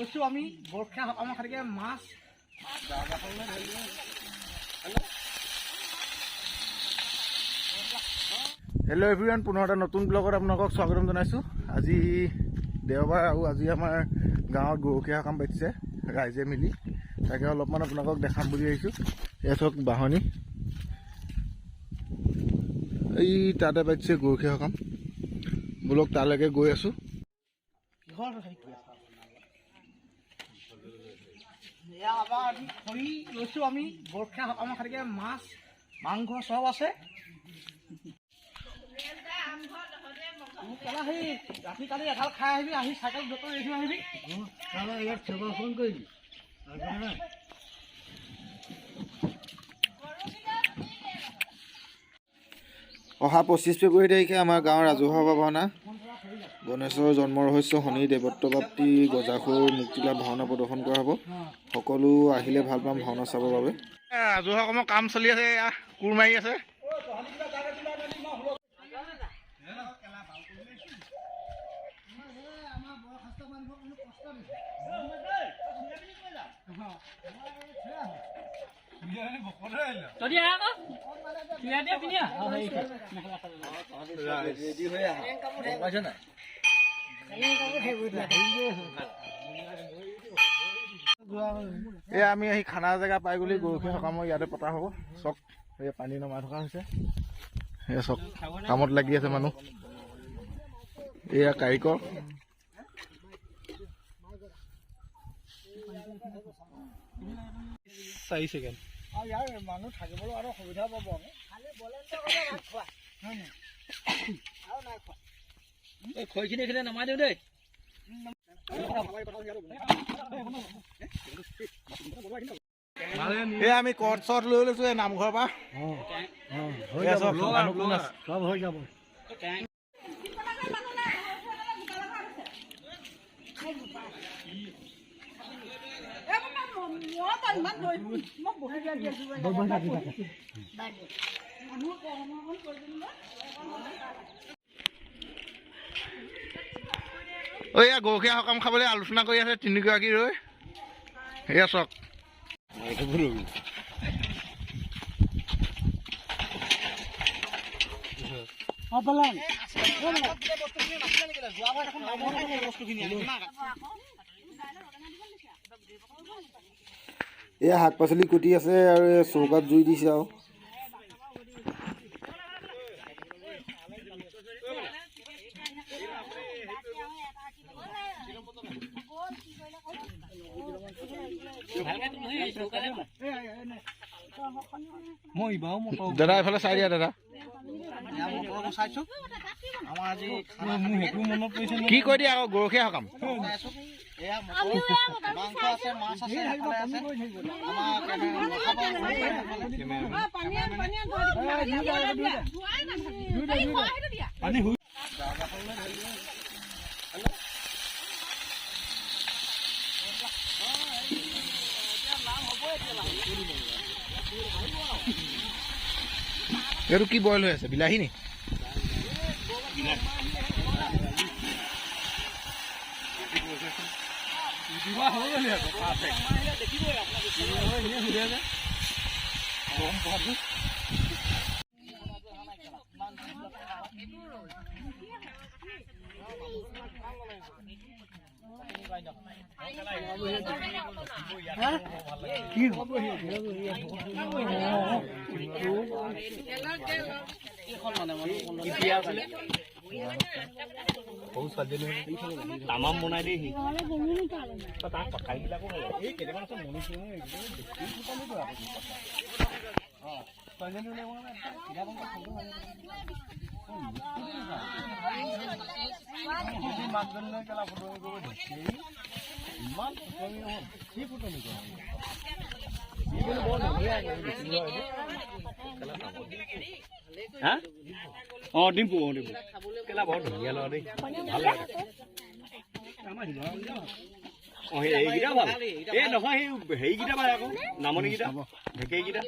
লৈছোঁ আমি বৰষা সকামৰ খাতিকে মাছ হেল্ল' এভৰিৱান, পুনৰ এটা নতুন ব্লগত আপোনালোকক স্বাগতম জনাইছোঁ। আজি দেওবাৰ আৰু আজি আমাৰ গাঁৱত গৰখীয়া সকাম পাতিছে ৰাইজে মিলি, তাকে অলপমান আপোনালোকক দেখাম বুলি আহিছোঁ। এয়া চাওক বাহনী, এই তাতে পাতিছে গৰখীয়া সকাম। বোলক তালৈকে গৈ আছোঁ। খৰি লৈছোঁ আমি বৰষা সকামৰ খাতিকে মাছ মাংস চব আছে। সেই ৰাতি কালি এগাল খাই আহিবি, আহি চাইকেল ডক্টৰ এৰি আহিবি। ইয়াত ফোন কৰিবি। অহা 25 ফেব্ৰুৱাৰী তাৰিখে আমাৰ গাঁৱৰ ৰাজহুৱা ভাওনা গণেশৰ জন্ম ৰহস্য, শনি দেৱত্বপ্ৰাপ্তি, গজাসুৰ মুক্তিলাভ ভাওনা প্ৰদৰ্শন কৰা হ'ব। সকলো আহিলে ভাল পাম ভাওনা চাবৰ বাবে। ৰাজহুৱা কামৰ কাম চলি আছে, কোৰ মাৰি আছে। এয়া আমি আহি খানা জেগা পাই গ'লি। গৰখীয়া সকামৰ ইয়াতে পতা হ'ব। চক এই পানী নমাই থকা হৈছে। এয়া চক কামত লাগি আছে মানুহ। এয়া কাৰিকৰ। 4 ছেকেণ্ড। ইয়াৰ মানুহ থাকিবলৈ আৰু সুবিধা পাব। খৰিখিনি এইখিনি নমাই দিওঁ দেই। আমি কট চট লৈ লৈছোঁ এই নামঘৰৰ পৰা। চব হৈ যাব। এয়া গৰখীয়া সকাম খাবলৈ আলোচনা কৰি আছে তিনিগৰাকী ৰৈ। এয়া চক এয়া শাক পাচলি কুটি আছে আৰু চৌকাত জুই দিছে আৰু। দাদা এইফালে চাই দিয়া দাদা। কি কৈ দিয়া আকৌ গৰখীয়া সকাম। এইটো কি বইল হৈ আছে, বিলাহী নি? তামাম বনাই দেই। ডিম্পু কেলা বৰ ধুনীয়া লগ দেই, ভাল লাগে। এইকেইটা ভাল। এই নহয় সেই হেৰিকেইটা ভাল আকৌ, নামনিকেইটা ঢেকীকেইটা।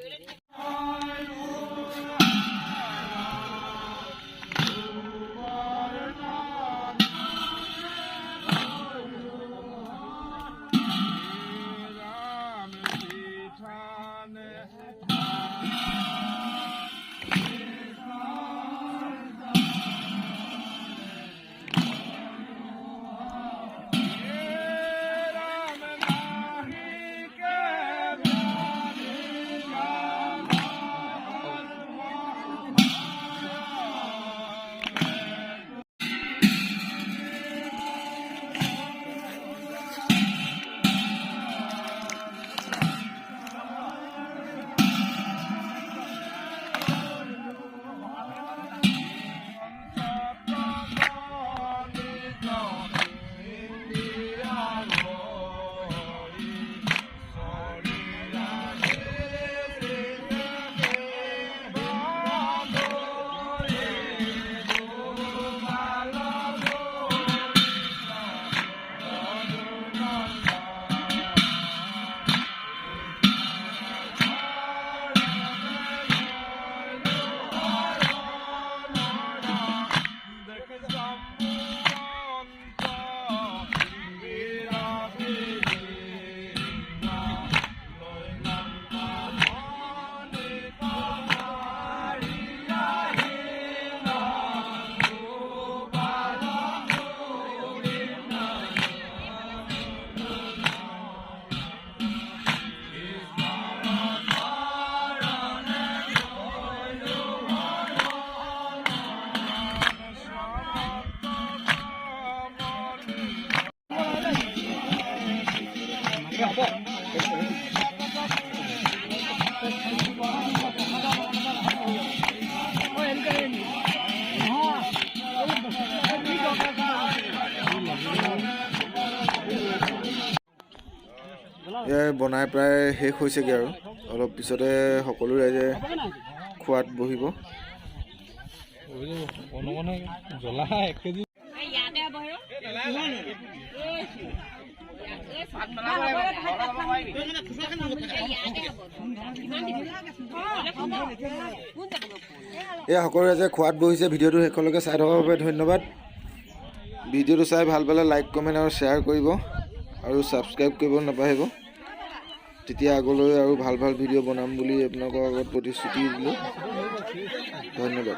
এয়া বনাই প্ৰায় শেষ হৈছেগৈ আৰু অলপ পিছতে সকলো ৰাইজে খোৱাত বহিব। এয়া সকলো ৰাইজে খোৱাত বহিছে। ভিডিঅ'টো শেষলৈকে চাই থকাৰ বাবে ধন্যবাদ। ভিডিঅ'টো চাই ভাল পালে লাইক কমেণ্ট আৰু শ্বেয়াৰ কৰিব আৰু ছাবস্ক্ৰাইব কৰিব নাপাহৰিব। তেতিয়া আগলৈ আৰু ভাল ভাল ভিডিঅ' বনাম বুলি আপোনালোকৰ আগত প্ৰতিশ্ৰুতি দিলোঁ। ধন্যবাদ।